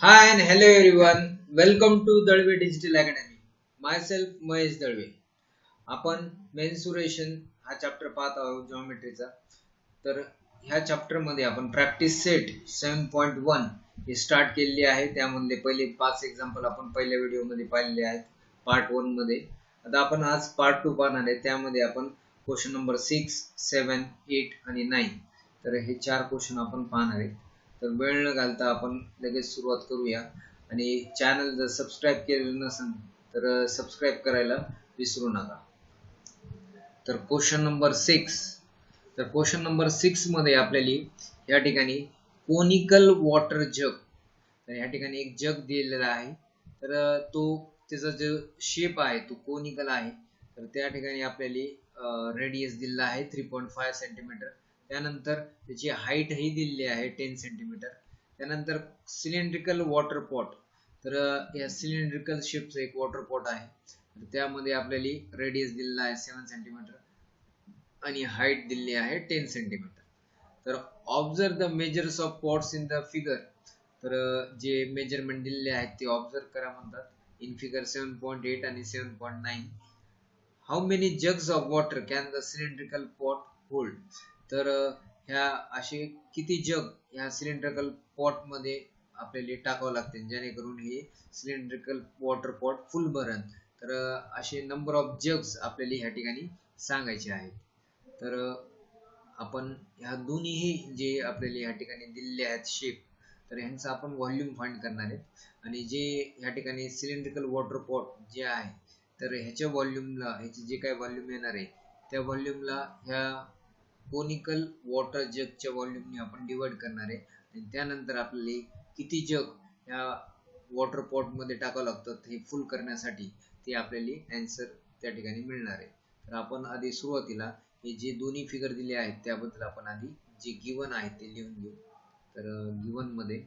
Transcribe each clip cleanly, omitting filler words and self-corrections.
Hi and hello everyone. Welcome to Dalvi digital academy. Myself Mahesh Dalvi. आपण mensuration हा chapter पाहत आहोत जॉमेट्रीचा. तर ह्या चॅप्टर मध्ये आपण प्रॅक्टिस सेट 7.1 हे स्टार्ट केलेली आहे. त्यामधले पहिले 5 एक्झाम्पल आपण पहिल्या व्हिडिओ मध्ये पाहिलेले आहेत पार्ट 1 मध्ये. आता आपण आज पार्ट 2 पाहणार आहे. त्यामध्ये आपण क्वेश्चन नंबर 6, 7, 8 आणि 9 तर हे 4 क्वेश्चन आपण पाहणार आहे. तर वेळ न घालता आपण लगेच सुरुवात करूया. आणि चॅनल जर सबस्क्राईब केलेलं नसेल तर सबस्क्राईब करायला विसरू नका. तर क्वेश्चन नंबर 6. तर क्वेश्चन नंबर 6 मध्ये आपल्याला या ठिकाणी कोनिकल वॉटर जग, तर या ठिकाणी एक जग दिलेला आहे. तर तो त्याचा जो शेप आहे तो कोनिकल आहे. तर त्या ठिकाणी आपल्याला रेडियस दिलेला आहे 3.5 सेंटीमीटर. त्यानंतर त्याची हाईट ही दिलेली आहे 10 सेंटीमीटर. त्यानंतर सिलेंड्रिकल वॉटर पॉट, तर या सिलेंड्रिकल शेपचं एक वॉटर पॉट आहे. तर त्यामध्ये आपल्याला रेडियस दिलेला आहे 7 सेंटीमीटर आणि हाईट दिलेली आहे 10 सेंटीमीटर. तर observe the measures of pots in the figure, तर जे मेजरमेंट दिलेले आहेत ते ऑब्झर्व करा म्हणतात. इन फिगर 7.8 आणि 7.9 how many jugs of water can the cylindrical pot hold, तर ह्या असे किती जग ह्या सिलेंड्रिकल पॉट मध्ये आपल्याला टाकावं लागते जेणेकरून हे सिलेंड्रिकल वॉटर पॉट फुल भरण. तर असे नंबर ऑफ जग्स आपल्याला ह्या ठिकाणी सांगायचे आहेत. तर आपण ह्या दोन्ही जे आपल्याला ह्या ठिकाणी दिलेले आहेत शेप, तर ह्यांचा आपण व्हॉल्यूम फाइंड करणार आहे. आणि जे ह्या ठिकाणी सिलेंड्रिकल वॉटर पॉट जे आहे तर ह्याच्या व्हॉल्यूमला, ह्याचे जे काही व्हॉल्यूम येणार आहे त्या व्हॉल्यूमला ह्या कोनिकल वॉटर जगच्या व्हॉल्यूमने आपण डिवाइड करणार आहे. आणि त्यानंतर आपल्याला किती जग ह्या वॉटर पॉट मध्ये टाकावं लागतं हे फुल करण्यासाठी ते आपल्याला आन्सर त्या ठिकाणी मिळणार आहे. तर आपण आधी सुरुवातीला हे जे दोन्ही फिगर दिले आहेत त्याबद्दल आपण आधी जे गिवन आहे ते लिहून घेऊ. तर गिवन मध्ये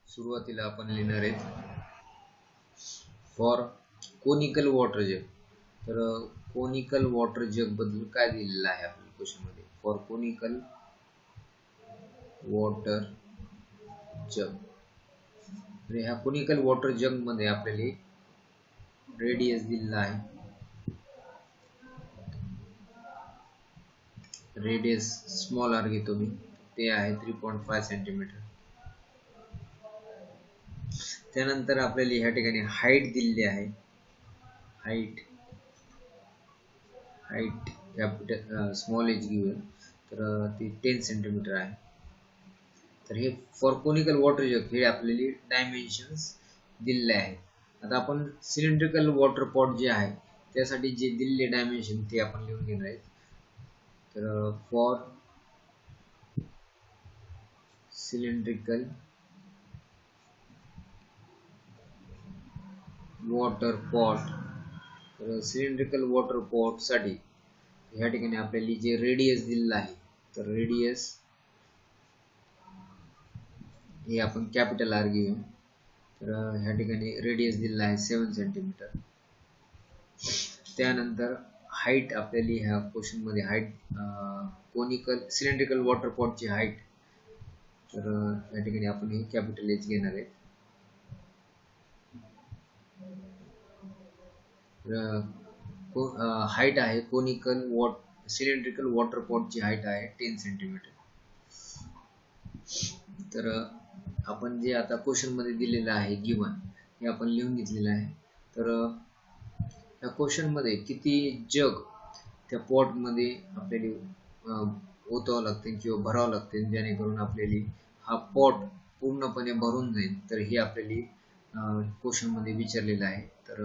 सुरुवातीला आपण लिहिणार आहेत फॉर कोनिकल वॉटर जग. तर कोनिकल वॉटर जग बद्दल काय दिलेलं आहे आपल्या क्वेश्चन मध्ये, फॉर कोनिकल वॉटर जग. तर ह्या कोनिकल वॉटर जग मध्ये आपल्याला रेडियस दिलेला आहे. रेडियस स्मॉल आर घेतो मी, ते आहे 3.5 सेंटीमीटर. त्यानंतर आपल्याला ह्या ठिकाणी हाईट दिलेली आहे. हाईट कॅपिटल स्मॉल एच घेऊया, तर ती 10 सेंटीमीटर आहे. तर हे फॉर कोनिकल वॉटर जग हे आपल्याला डायमेन्शन्स दिलेले आहेत. आता आपण सिलेंड्रिकल वॉटर पॉट जे आहे त्यासाठी जे दिलेले डायमेन्शन ते आपण लिहून घेणार आहेत. तर फॉर सिलेंड्रिकल वॉटर पॉट, तर सिलेंड्रिकल वॉटर पॉट साठी ह्या ठिकाणी आपल्याला जे रेडियस दिलेलं आहे तर रेडियस हे आपण कॅपिटल आर घेऊ. तर ह्या ठिकाणी रेडियस दिलेला आहे 7 सेंटीमीटर. त्यानंतर हाईट आपल्याला ह्या क्वेश्चन मध्ये हाईट कोनिकल सिलेंड्रिकल वॉटर पॉटची हाईट, तर या ठिकाणी आपण हे कॅपिटल एच घेणार आहे. हाईट आहे कोनिकल सिलेंड्रिकल वॉटर पॉटची हाईट आहे 10 सेंटीमीटर. तर आपण जे आता क्वेश्चन मध्ये दिलेलं आहे गिवन हे आपण लिहून घेतलेलं आहे. तर या क्वेश्चन मध्ये किती जग त्या पॉट मध्ये आपल्याला ओतावं लागते किंवा भरावं लागते जेणेकरून आपल्याला हा पॉट पूर्णपणे भरून जाईल, तर हे आपल्याला क्वेश्चन मध्ये विचारलेलं आहे. तर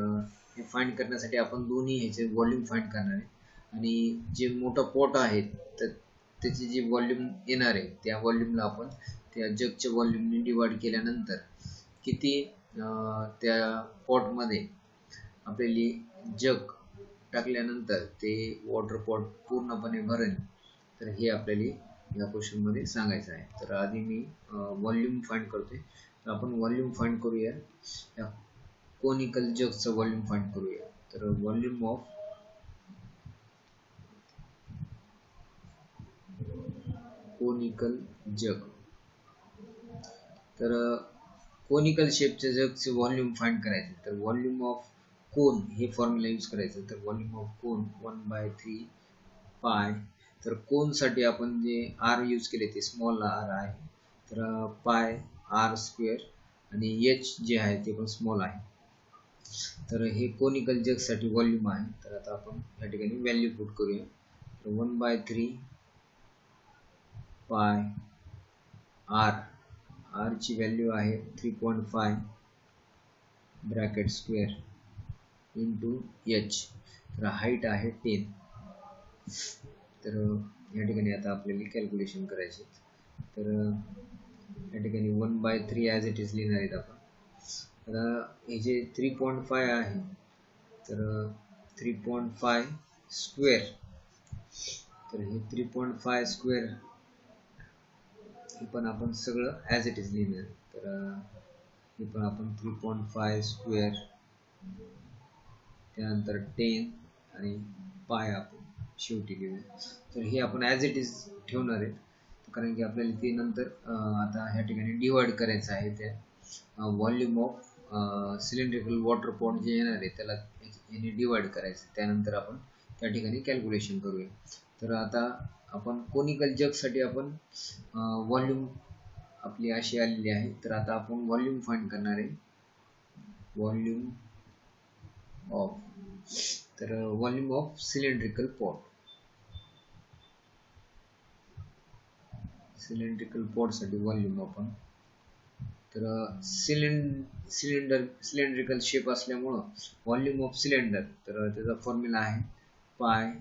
हे फाइंड करण्यासाठी आपण दोन्ही ह्याचे व्हॉल्यूम फाइंड करणार आहे. आणि जे मोठं पॉट आहे तर त्याची जी व्हॉल्यूम येणार आहे त्या व्हॉल्यूमला आपण त्या जगच्या व्हॉल्यूमने डिवाइड केल्यानंतर किती त्या पॉट मध्ये आपल्याला जग टाकल्यानंतर ते वॉटर पॉट पूर्णपणे भरेल, तर हे आपल्याला या क्वेश्चन मध्ये सांगायचं आहे. तर आधी मी व्हॉल्यूम फाइंड करतोय. तर आपण व्हॉल्यूम फाइंड करूया, या कोनिकल जगचं व्हॉल्यूम फाइंड करूया. तर व्हॉल्यूम ऑफ कोनिकल जग. तर कोनिकल शेपच्या जगचे व्हॉल्यूम फाइंड करायचे. तर व्हॉल्यूम ऑफ कोन हे फॉर्म्युला यूज करायचं. तर व्हॉल्यूम ऑफ कोन 1/3 पाय. तर कोन साठी आपण जे आर यूज केले ते स्मॉल आर आहे. तर पाय आर स्क्वेअर आणि एच जे आहे ते पण स्मॉल आहे. तर हे कोनिकल जग साठी व्हॉल्यूम आहे. तर आता आपण या ठिकाणी व्हॅल्यू पुट करूया. तर 1/3 पाय आर ची व्हॅल्यू आहे 3.5 ब्रॅकेट स्क्वेअर इंटू एच. तर हाईट आहे 10. तर या ठिकाणी आता आपल्याला कॅल्क्युलेशन करायचे. तर या ठिकाणी 1/3 ॲज इट इज लिहिणार आहेत आपण. आता हे जे 3.5 आहे तर 3.5 स्क्वेअर. तर हे 3.5 स्क्वेअर हे पण आपण सगळं ॲज इट इज लिहिणार. तर हे पण आपण 3.5 स्क्वेअर त्यानंतर 10 आणि पाय आपण शेवटी घेऊया. तर हे आपण ॲज इट इज ठेवणार आहे कारण की आपल्याला ते नंतर आता ह्या ठिकाणी डिवाइड करायचं आहे. त्या volume of cylindrical water pot जे येणार आहे त्याला याने डिवाइड करायचं. त्यानंतर आपण त्या ठिकाणी कॅल्क्युलेशन करूया. तर आता आपण कोनिकल जगसाठी आपण व्हॉल्यूम आपली अशी आलेली आहे. तर आता आपण व्हॉल्यूम फाइंड करणार आहे. व्हॉल्यूम ऑफ तर volume of cylindrical pot. Cylindrical pot साठी व्हॉल्यूम आपण तर सिलेंड्रिकल शेप असल्यामुळं व्हॉल्यूम ऑफ सिलेंडर तर त्याचा फॉर्म्युला आहे पाय.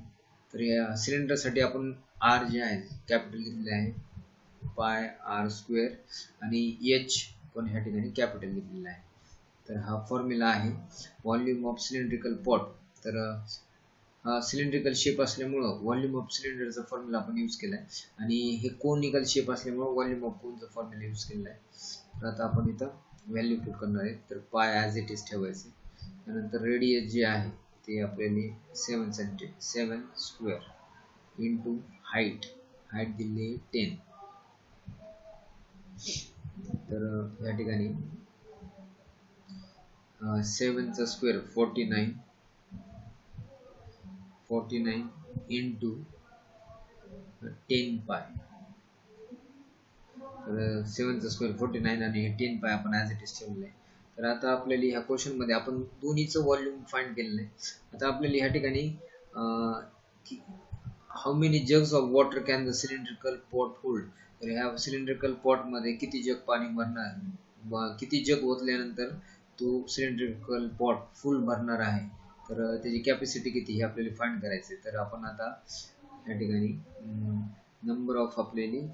तर या सिलेंडर साठी आपण आर जे आहे कॅपिटल घेतलेले आहे पाय आर स्क्वेअर आणि एच पण ह्या ठिकाणी कॅपिटल घेतलेला आहे. तर हा फॉर्म्युला आहे व्हॉल्यूम ऑफ सिलेंड्रिकल पॉट. तर सिलेंड्रिकल शेप असल्यामुळं व्हॉल्यूम ऑफ सिलेंडरचा फॉर्म्युला आपण यूज केलाय आणि हे कोनिकल शेप असल्यामुळं व्हॉल्यूम ऑफ कोनचा फॉर्म्युला यूज केलेला आहे. तर आता आपण इथं व्हॅल्यू पुट करणार आहे. तर पाय ॲज इट इज ठेवायचे. त्यानंतर रेडियस जे आहे ते आपल्याला 7 स्क्वेअर इंटू हाईट दिली 10. तर या ठिकाणी 7 चा स्क्वेअर 49 इंटू 10 पाय. तर 7 चा स्क्वेअर 49 आणि 10 पाय आपण ॲज इट इज ठेवलेलं आहे. तर आता आपल्याला ह्या क्वेश्चन मध्ये आपण दोन्हीचं व्हॉल्यूम फाइंड केलेलं आहे. आता आपल्याला ह्या ठिकाणी how many jugs of water can the cylindrical pot hold. तर ह्या सिलेंड्रिकल पॉट मध्ये किती जग पाणी भरणार, किती जग ओतल्यानंतर तो सिलेंड्रिकल पॉट फुल भरणार आहे. तर त्याची कॅपॅसिटी किती हे आपल्याला फाइंड करायचे. तर आपण आता या ठिकाणी नंबर ऑफ आपल्याला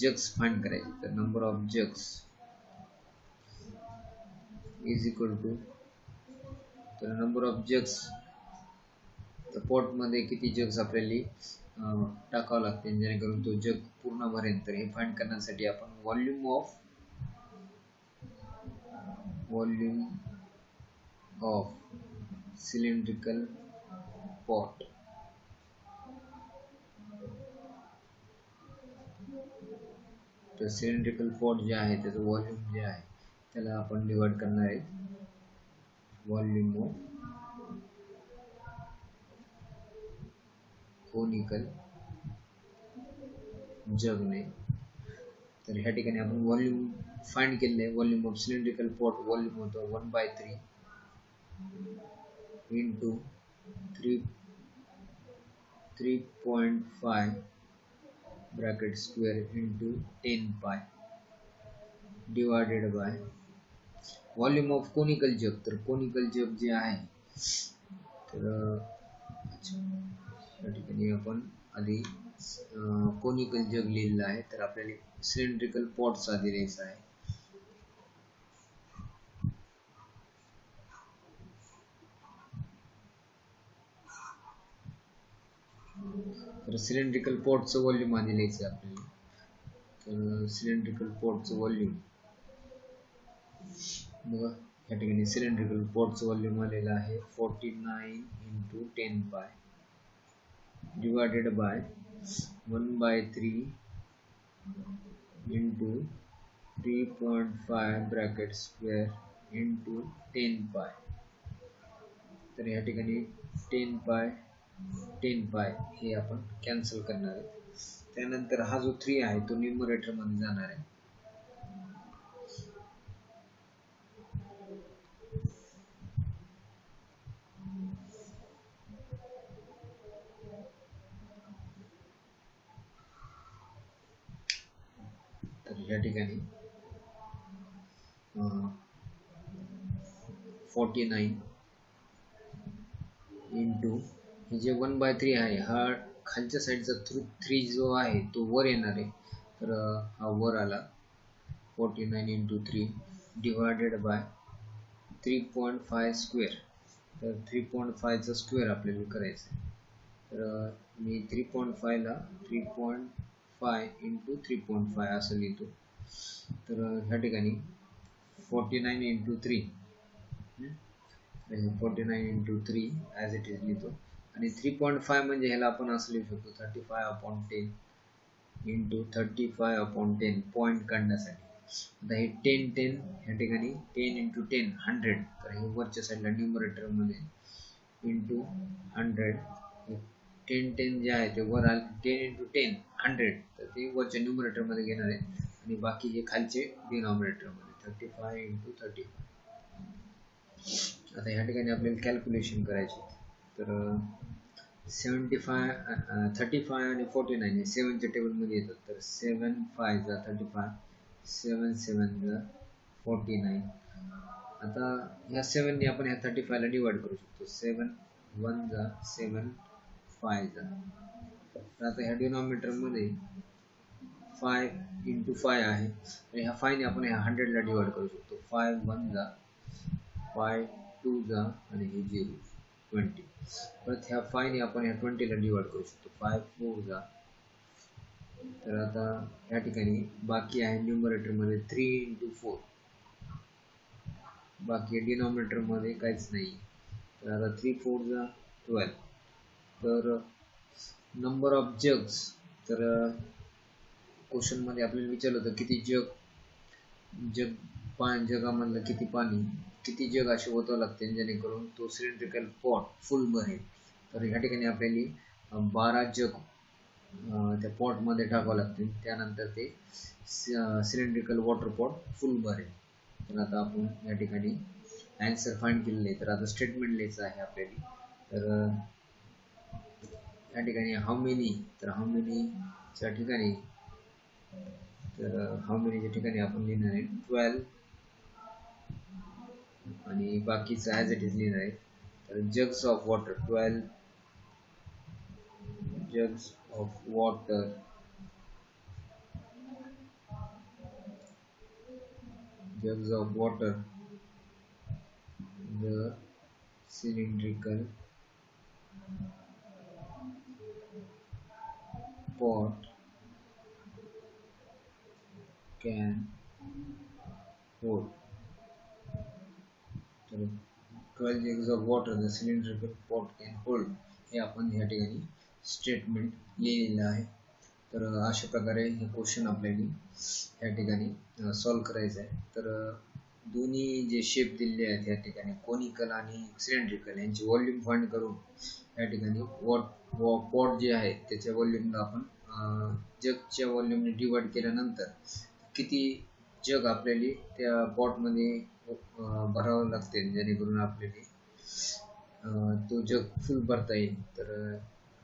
जग्स फाइंड करायचे. तर number of jugs is equal to तर नंबर ऑफ जग्स पॉट मध्ये किती जग्स आपल्याला टाकावं लागते जेणेकरून तो जग पूर्ण भरेल. तर हे फाइंड करण्यासाठी आपण व्हॉल्यूम ऑफ सिलेंड्रिकल पॉट तर सिलेंड्रिकल पॉट जे आहे त्याचं व्हॉल्यूम जे आहे त्याला आपण डिवाइड करणार आहे व्हॉल्यूम ऑफ कोनिकल जगने. तर ह्या ठिकाणी आपण व्हॉल्यूम फाइंड केलेलं आहे. Volume of cylindrical pot volume होतं 1/3 इंटू 3.5 ब्रॅकेट स्क्वेअर इंटू 10 पाय divided by volume of conical जग. तर कोनिकल जग जे आहे तर या ठिकाणी आपण आधी कोनिकल जग लिहिलेलं आहे. तर आपल्याला सिलेंड्रिकल पॉटचा आधी लिहायचा आहे. तर सिलेंड्रिकल पॉटचं व्हॉल्यूम आधी लिहायचं आपल्याला. तर सिलेंड्रिकल पॉटचं व्हॉल्यूम बघा या ठिकाणी सिलेंड्रिकल पॉटचं व्हॉल्यूम आलेलं आहे 49 इंटू 10 पाय divided by 1/3 into 3.5 bracket square into 10 पाय. तर या ठिकाणी 10 पाय 10 पाय हे आपण कॅन्सल करणार आहे. त्यानंतर हा जो 3 आहे तो न्यूमरेटर मध्ये जाणार आहे. तर या ठिकाणी 49 इंटू हे जे 1/3 आहे हा खालच्या साईडचा 3 जो आहे तो वर येणार आहे. तर हा वर आला. 49 इंटू 3 डिवायडेड बाय 3.5 स्क्वेअर. तर 3.5 चा स्क्वेअर आपल्याला करायचं आहे. तर मी 3.5 ला 3.5 इंटू 3.5 असं लिहितो. तर ह्या ठिकाणी 49 into 3 49 into 3 as it is लिहितो. आणि 3.5 म्हणजे ह्याला आपण असं लिहू शकतो 35/10 इंटू 35/10 पॉईंट काढण्यासाठी. आता हे 10 ह्या ठिकाणी 10 इंटू 10 100. तर हे वरच्या साईडला न्यूमरेटर मध्ये इंटू 100. 10 जे आहे ते वर आले 10 इंटू 10 100. तर ते वरच्या न्यूमरेटर मध्ये घेणार आहे आणि बाकी हे खालचे डिनॉमिनेटर मध्ये 35 इंटू 35. आता ह्या ठिकाणी आपल्याला कॅल्क्युलेशन करायचे. तर 35 आणि 49 हे 7 च्या टेबल मध्ये येतात. तर 7 5 जा 35 7 7 जा 49. आता ह्या 7 ने आपण ह्या 35 ला डिवाइड करू शकतो. 7 1 जा 7 5 जा. तर आता ह्या डिनॉमिनेटर मध्ये 5 इंटू 5 आहे. आणि ह्या 5 ने आपण ह्या 100 ला डिवाइड करू शकतो. 5 1 जा 5 2 जा आणि हे 0 20. परत ह्या 5 ने आपण ह्या 20 ला डिवाइड करू शकतो. 5 4 जा. तर आता या ठिकाणी बाकी आहे न्यूमरेटर मध्ये 3 इंटू 4. बाकी डिनॉमिनेटर मध्ये काहीच नाही. तर आता 3 4 जा 12. तर नंबर ऑफ जग्स. तर क्वेश्चन मध्ये आपल्याला विचारलं होतं किती जगामधलं किती पाणी किती जग असे ओतावं लागते जेणेकरून तो सिलेंड्रिकल पॉट फुल भरेल. तर ह्या ठिकाणी आपल्याला 12 जग त्या पॉट मध्ये टाकावं लागतील. त्यानंतर ते सिलेंड्रिकल वॉटर पॉट फुल भरेल. तर आता आपण या ठिकाणी आन्सर फाइंड केलेले आहे. तर आता स्टेटमेंट लिहायचं आहे आपल्याला. तर या ठिकाणी हाऊ मेनी. तर हाऊ मेनीच्या ठिकाणी हाऊ मेनीच्या ठिकाणी आपण लिहिणार आहे 12 आणि बाकीचं ॲज इट इज लिहिणार आहे. तर jugs of water 12 jugs of water the cylindrical pot can hold. तर 12 jugs of water the cylindrical pot can hold हे आपण या ठिकाणी स्टेटमेंट लिहिलेलं आहे. तर अशा प्रकारे हे क्वेश्चन आपल्याला या ठिकाणी सॉल्व करायचं आहे. तर दोन्ही जे शेप दिलेले आहेत या ठिकाणी कोनिकल आणि सिलेंड्रिकल यांची व्हॉल्यूम फाइंड करून या ठिकाणी पॉट जे आहे त्याच्या व्हॉल्यूमला आपण जगच्या व्हॉल्यूमने डिवाइड केल्यानंतर किती जग आपल्याला त्या पॉटमध्ये भरावं लागते जेणेकरून आपल्याला तो जग फुल भरता येईल. तर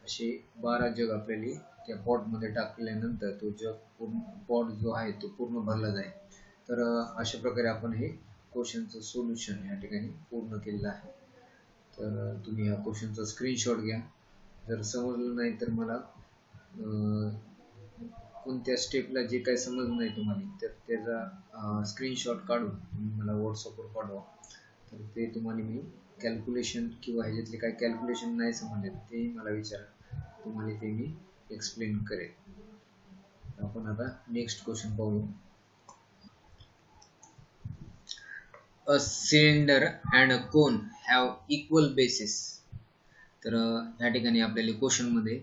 असे 12 जग आपल्याला त्या पॉटमध्ये टाकल्यानंतर तो जग पॉट जो आहे तो पूर्ण भरला जाईल. तर अशा प्रकारे आपण हे क्वेश्चनचं सोल्युशन या ठिकाणी पूर्ण केलेलं आहे. तर तुम्ही ह्या क्वेश्चनचा स्क्रीनशॉट घ्या. जर समजलं नाही तर मला कोणत्या स्टेपला जे काही समजलं नाही तुम्हाला तर त्याचा स्क्रीनशॉट काढून तुम्ही मला व्हॉट्सअपवर पाठवा. तर ते तुम्हाला मी कॅल्क्युलेशन किंवा ह्याच्यातले काही कॅल्क्युलेशन नाही समजले ते मला विचारा. तुम्हाला ते मी एक्सप्लेन करेल. आपण आता नेक्स्ट क्वेश्चन पाहूया. A cylinder and a cone have equal bases. तर ह्या ठिकाणी आपल्याला क्वेश्चन मध्ये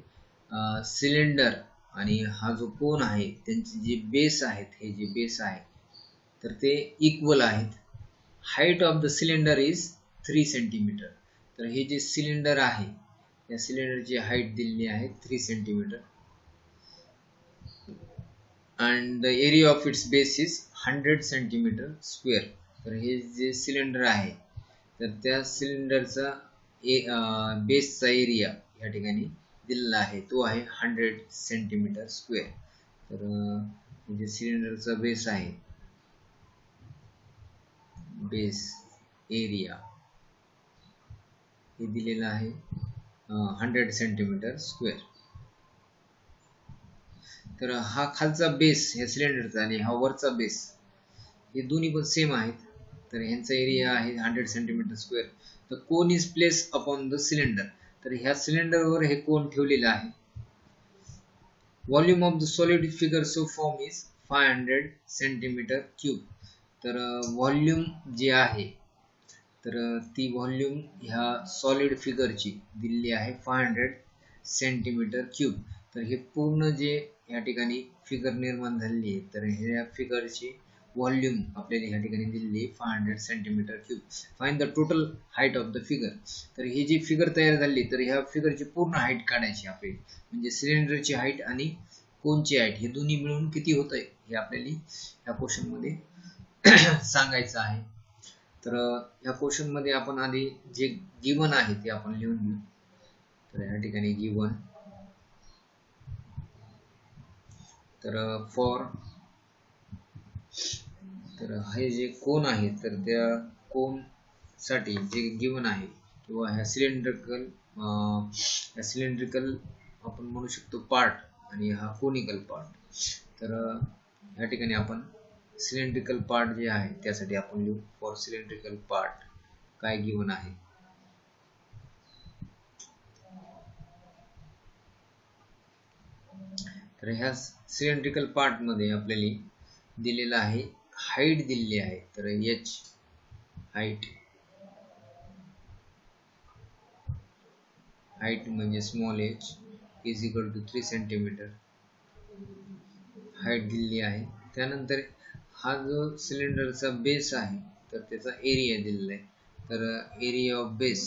सिलेंडर आणि हा जो कोन आहे त्यांचे जे बेस आहेत, हे जे बेस आहे तर ते इक्वल आहेत. Height of the cylinder is 3 centimetre. तर हे जे सिलेंडर आहे या सिलेंडरची हाईट दिलेली आहे 3 centimetre. and the area of its base is 100 centimetre square. तर हे जे सिलेंडर आहे तर त्या सिलेंडरचा बेसचा एरिया या ठिकाणी दिलेला आहे, तो आहे 100 सेंटीमीटर स्क्वेअर. तर जे सिलेंडरचा बेस आहे, बेस एरिया हे दिलेला आहे 100 सेंटीमीटर स्क्वेअर. तर हा खालचा बेस या सिलेंडरचा आणि हा वरचा बेस हे दोन्ही पण सेम आहेत. तर ह्यांचा एरिया आहे 100 centimetre square. The cone is place upon the cylinder. तर ह्या सिलेंडरवर हे कोन ठेवलेलं आहे. Volume of the solid figure so form is 500 centimetre cube. तर व्हॉल्यूम जे आहे तर ती व्हॉल्यूम ह्या सॉलिड फिगरची दिलेली आहे 500 सेंटीमीटर क्यूब. तर हे पूर्ण जे या ठिकाणी फिगर निर्माण झालेली आहे तर ह्या फिगरची व्हॉल्यूम आपल्याला ह्या ठिकाणी दिलेली आहे 500 centimetre cube. Find the total height of the figure. तर ही जी फिगर तयार झाली तर ह्या फिगरची पूर्ण हाईट काढायची आपली, म्हणजे सिलेंडरची हाईट आणि कोनची हाईट हे दोन्ही मिळून किती होत आहे हे आपल्याला ह्या क्वेश्चन मध्ये सांगायचं आहे. तर ह्या क्वेश्चन मध्ये आपण आधी जे गिवन आहे ते आपण लिहून घेऊ. तर या ठिकाणी गिवन, तर फॉर, तर हे जे कोन आहे तर त्या कोन साठी जे गिवन आहे किंवा ह्या सिलेंड्रिकल आपण म्हणू शकतो पार्ट आणि हा कोनिकल पार्ट. तर या ठिकाणी आपण सिलेंड्रिकल पार्ट जे आहे त्यासाठी आपण लिहू फॉर सिलेंड्रिकल पार्ट काय गिवन आहे. तर ह्या सिलेंड्रिकल पार्ट मध्ये आपल्याला दिलेला आहे हाईट दिलेली आहे. तर h हाईट म्हणजे small h is equal to 3 centimetre height दिलेली आहे. त्यानंतर हा जो सिलेंडरचा बेस आहे तर त्याचा एरिया दिलेला आहे. तर एरिया ऑफ बेस,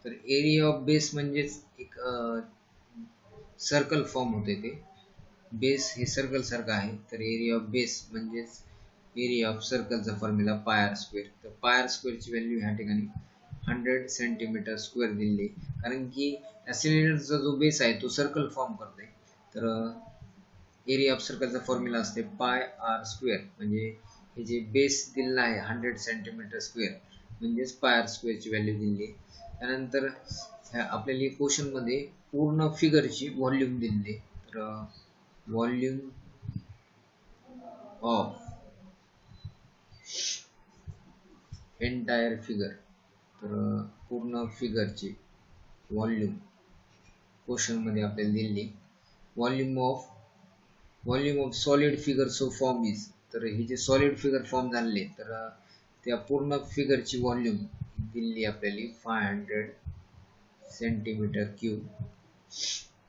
तर एरिया ऑफ बेस म्हणजेच एक सर्कल फॉर्म होते. ते बेस हे सर्कल सारखं आहे. तर एरिया ऑफ बेस म्हणजेच एरिया ऑफ सर्कलचा फॉर्म्युला पाय आर स्क्वेअर. तर पाय आर स्क्वेअरची व्हॅल्यू ह्या ठिकाणी 100 सेंटीमीटर स्क्वेअर दिलेली, कारण की या सिलेंडरचा जो बेस आहे तो सर्कल फॉर्म करते. तर एरिया ऑफ सर्कलचा फॉर्म्युला असते पाय आर स्क्वेअर, म्हणजे हे जे बेस दिलेला आहे 100 सेंटीमीटर स्क्वेअर म्हणजेच पाय आर स्क्वेअरची व्हॅल्यू दिलेली. त्यानंतर आपल्याला क्वेश्चन मध्ये पूर्ण फिगरची व्हॉल्यूम दिलेली. तर व्हॉल्यूम ऑफ एंटायर फिगर, तर पूर्ण फिगरची व्हॉल्यूम क्वेश्चन मध्ये आपल्याला दिलेली. Volume of solid figure so form is, तर हे जे सॉलिड फिगर फॉर्म झाले तर त्या पूर्ण फिगरची व्हॉल्यूम दिलेली आपल्याला 500 सेंटीमीटर क्यूब.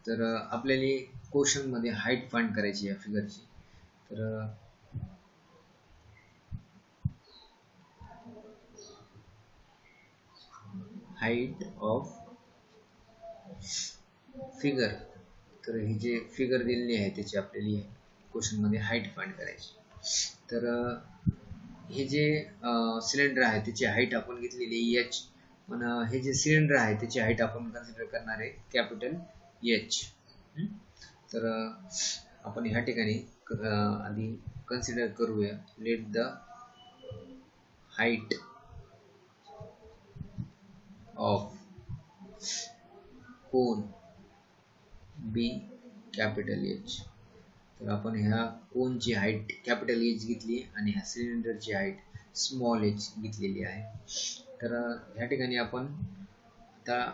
तर आपल्याला क्वेश्चन मध्ये हाईट फाइंड करायची या फिगरची. तर हाईट ऑफ फिगर, तर ही जे फिगर दिलेली आहे त्याची आपल्याला क्वेश्चन मध्ये हाईट फाइंड करायची. तर हे जे सिलेंडर आहे त्याची हाईट आपण घेतलेली h, पण हे जे सिलेंडर आहे त्याची हाईट आपण कन्सिडर करणार आहे कॅपिटल H. तर आपण ह्या ठिकाणी आधी कन्सिडर करूया. Let the height of cone be capital H. तर आपण ह्या कोनची हाईट कॅपिटल H घेतली आणि ह्या सिलेंडरची हाईट स्मॉल h घेतलेली आहे. तर ह्या ठिकाणी आपण आता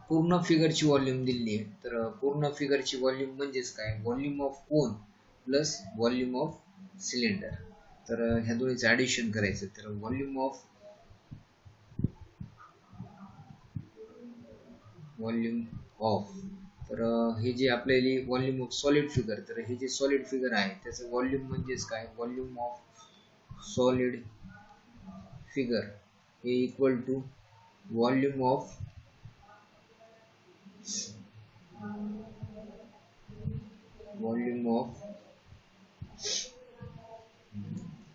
पूर्ण फिगरची व्हॉल्यूम दिलेली आहे. तर पूर्ण फिगरची व्हॉल्यूम म्हणजेच काय, volume of cone plus volume of cylinder. तर ह्या दोन्हीचं ऍडिशन करायचं. तर व्हॉल्यूम ऑफ तर हे जे आपल्याला व्हॉल्यूम ऑफ सॉलिड फिगर, तर हे जे सॉलिड फिगर आहे त्याचं व्हॉल्यूम म्हणजेच काय, व्हॉल्यूम ऑफ सॉलिड फिगर हे equal to volume of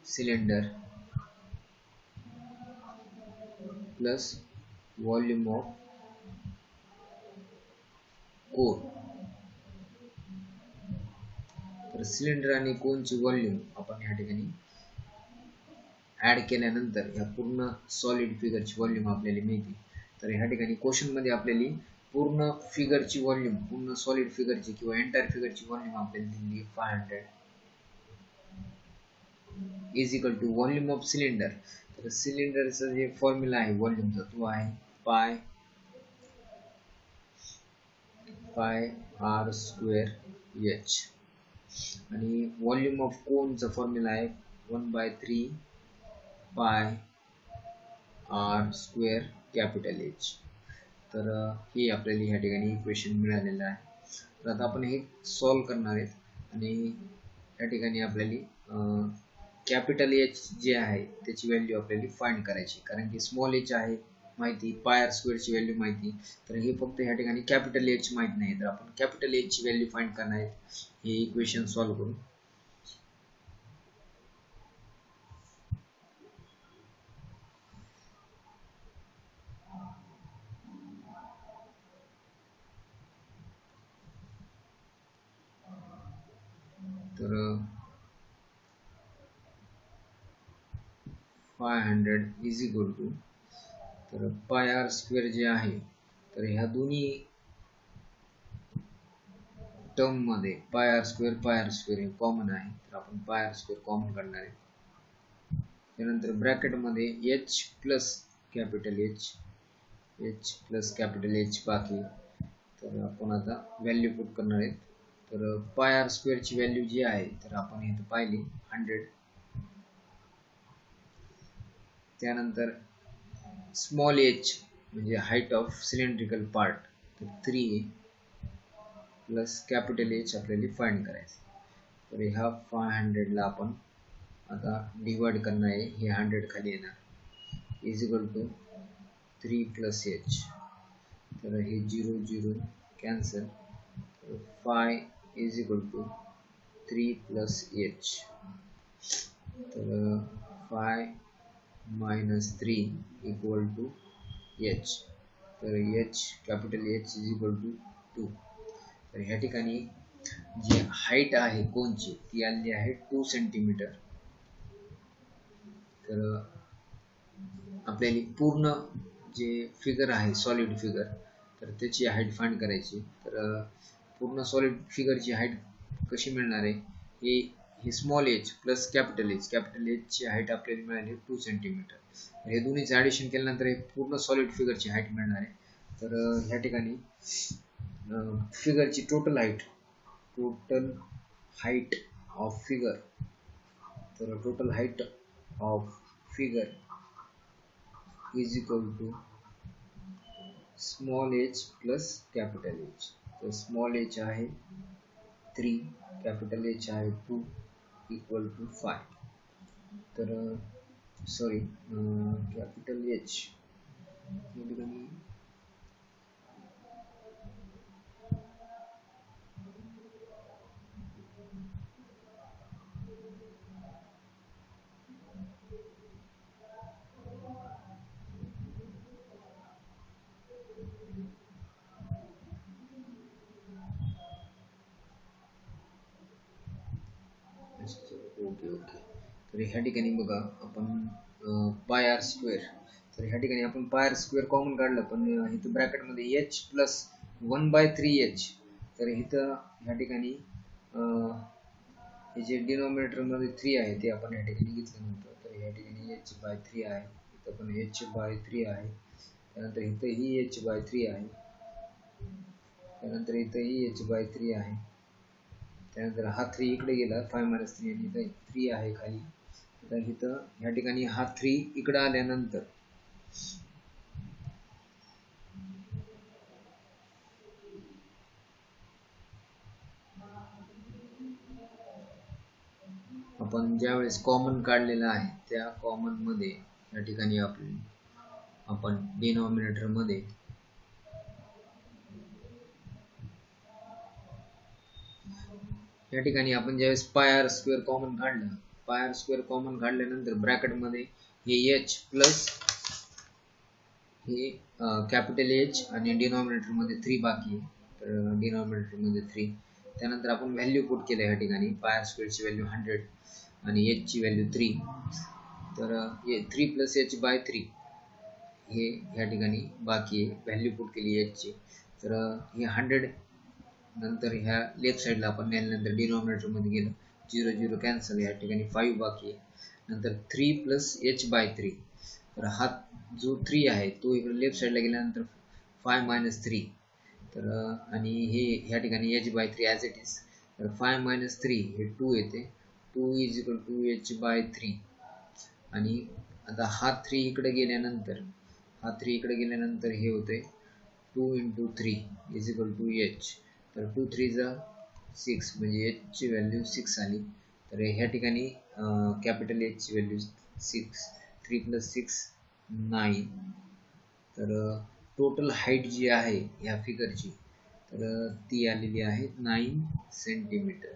cylinder plus volume of cone. तर सिलेंडर आणि कोनची व्हॉल्यूम आपण या ठिकाणी ऍड केल्यानंतर या पूर्ण सॉलिड फिगरची व्हॉल्यूम आपल्याला मिळते. तर ह्या ठिकाणी क्वेश्चन मध्ये आपल्याला पूर्ण फिगरची व्हॉल्यूम, पूर्ण सॉलिड फिगरची किंवा एंटायर फिगरची व्हॉल्यूम आपल्याला दिली 500 is equal to volume of cylinder. तर सिलेंडरचा जे फॉर्म्युला आहे व्हॉल्यूमचा तो आहे पाय आर स्क्वेअर एच, आणि व्हॉल्यूम ऑफ कोनचा फॉर्म्युला आहे 1/3 पाय आर स्क्वेअर कॅपिटल एच. तर हे आपल्याला ह्या ठिकाणी इक्वेशन मिळालेलं आहे. तर आता आपण हे सॉल्व करणार आहेत आणि या ठिकाणी आपल्याला कॅपिटल एच जे आहे त्याची व्हॅल्यू आपल्याला फाइंड करायची, कारण की स्मॉल एच आहे माहिती, पाय आर स्क्वेअर ची व्हॅल्यू माहिती, तर हे फक्त ह्या ठिकाणी कॅपिटल एच माहित नाही. तर आपण कॅपिटल एच ची व्हॅल्यू फाइंड करणार आहेत हे इक्वेशन सॉल्व करून. तर 500 इज इक्वल टू, तर पाय आर स्क्वेअर जे आहे, तर ह्या दोन्ही टर्म मध्ये पाय आर स्क्वेअर हे कॉमन आहे, तर आपण पाय आर स्क्वेअर कॉमन करणार आहे. त्यानंतर ब्रॅकेट मध्ये एच प्लस कॅपिटल एच बाकी, तर आपण आता व्हॅल्यू पुट करणार आहेत. तर पाय आर स्क्वेअर ची व्हॅल्यू जी आहे तर आपण इथे पाहिली 100. त्यानंतर स्मॉल एच म्हणजे हाईट ऑफ सिलेंड्रिकल पार्ट, तर 3 प्लस कॅपिटल एच आपल्याला फाइंड करायचं. तर ह्या 500 ला आपण आता डिवाइड करणार आहे, हे 100 खाली येणार is equal to 3 plus h, तर हे 0 0 cancel, 5 is equal to 3 plus h, तर 5 मायनस 3 इक्वल टू एच, तर h capital H is equal to 2. तर ह्या ठिकाणी जी हाईट आहे कोणची ती आली आहे 2 सेंटीमीटर. तर आपल्याला पूर्ण जे फिगर आहे सॉलिड फिगर, तर त्याची हाईट फाइंड करायची. तर पूर्ण सॉलिड फिगरची हाईट कशी मिळणार आहे, हे small h plus capital H ची हाईट आपल्याला मिळाली 2 सेंटीमीटर. हे दोन्हीचे ॲडिशन केल्यानंतर हे पूर्ण सॉलिड फिगरची हाईट मिळणार आहे. तर ह्या ठिकाणी फिगरची टोटल हाईट ऑफ फिगर, तर total height of figure is equal to small h plus capital H. तर स्मॉल एच आहे 3, कॅपिटल एच आहे 2 इक्वल टू 5. तर सॉरी, कॅपिटल एच ओके. तर ह्या ठिकाणी बघा आपण पाय आर स्क्वेअर, तर ह्या ठिकाणी आपण पाय आर स्क्वेअर कॉमन काढलं, पण इथं ब्रॅकेट मध्ये एच प्लस 1/3 एच, तर इथं ह्या ठिकाणी हे जे डिनॉमिनेटर मध्ये 3 आहे ते आपण ह्या ठिकाणी घेतलं नव्हतं. तर ह्या ठिकाणी h/3 आहे, इथं पण h/3 आहे, त्यानंतर इथं ही h/3 आहे, त्यानंतर इथं ही h/3 आहे, त्यानंतर हा 3 इकडे गेला 5 - 3 आणि इथं 3 आहे खाली. तर इथं ह्या ठिकाणी हा 3 इकडे आल्यानंतर आपण ज्यावेळेस कॉमन काढलेला आहे त्या कॉमन मध्ये या ठिकाणी आपण डिनॉमिनेटर मध्ये या ठिकाणी आपण ज्यावेळेस पाय आर स्क्वेअर कॉमन काढलं, पाय आर स्क्वेअर कॉमन काढल्यानंतर ब्रॅकेट मध्ये हे एच प्लस हे कॅपिटल एच आणि डिनॉमिनेटर मध्ये 3 बाकी आहे, तर डिनॉमिनेटर मध्ये 3. त्यानंतर आपण व्हॅल्यू पुट केलं या ठिकाणी पाय आर स्क्वेअर ची व्हॅल्यू 100 आणि एच ची व्हॅल्यू 3. तर 3 प्लस एच बाय 3 हे या ठिकाणी बाकी आहे, व्हॅल्यू पुट केली एच ची. तर हे 100 नंतर ह्या लेफ्ट साइडला आपण नेल्यानंतर डिनॉमिनेटर मध्ये गेलं, 0 0 कॅन्सल, या ठिकाणी 5 बाकी आहे. नंतर 3 प्लस एच बाय 3, तर हा जो 3 आहे तो इकडे लेफ्ट साइडला गेल्यानंतर 5 मायनस 3, तर आणि हे ह्या ठिकाणी h by 3 as it is, तर 5 मायनस 3 हे 2 येते, 2 is equal to h by 3. आणि आता हा 3 इकडे गेल्यानंतर हे होते 2 into 3 is equal to h, तर 2 3 जा 6 म्हणजे एच ची व्हॅल्यू 6 आली. तर ह्या ठिकाणी कॅपिटल एच ची व्हॅल्यू 6, 3 प्लस 6 9. तर टोटल हाईट जी आहे ह्या फिगरची तर ती आलेली आहे 9 सेंटीमीटर.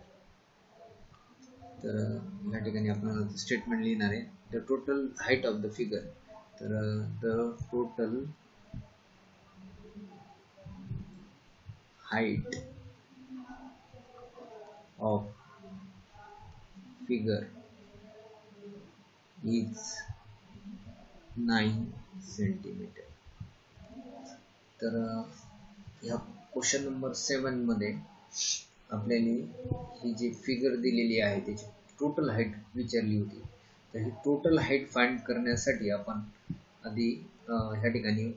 तर या ठिकाणी आपण स्टेटमेंट लिहिणार आहे, the total height of the figure, तर the total height of figure is 9 centimetre. तर या क्वेश्चन नंबर 7 मध्ये आपल्याला ही जी फिगर दिलेली आहे त्याची टोटल हाईट विचारली होती. तर ही टोटल हाईट फाइंड करण्यासाठी आपण आधी ह्या ठिकाणी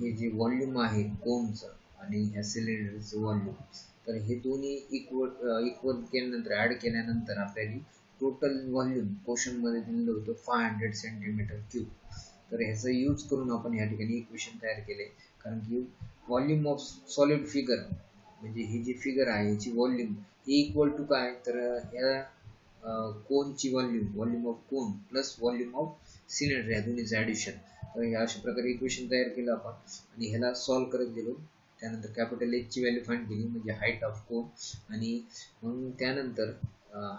हे जे व्हॉल्यूम आहे कोनचं आणि ह्या सिलेंडरचं व्हॉल्यूम, तर हे दोन्ही इक्वल केल्यानंतर ऍड केल्यानंतर आपल्याला टोटल व्हॉल्यूम क्वेश्चन मध्ये दिलेलं होतं 500 सेंटीमीटर क्यूब. तर ह्याचा यूज करून आपण या ठिकाणी इक्वेशन तयार केले, कारण की व्हॉल्यूम ऑफ सॉलिड फिगर म्हणजे ही जी फिगर आहे याची व्हॉल्यूम ही इक्वल टू काय, तर ह्या कोनची volume of cone plus volume of cylinder या दोन्हीचं ॲडिशन. तर ह्या अशा प्रकारे इक्वेशन तयार केलं आपण आणि ह्याला सॉल्व करत गेलो. त्यानंतर कॅपिटल एच ची व्हॅल्यू फाइंड केली म्हणजे हाईट ऑफ कोन, आणि मग त्यानंतर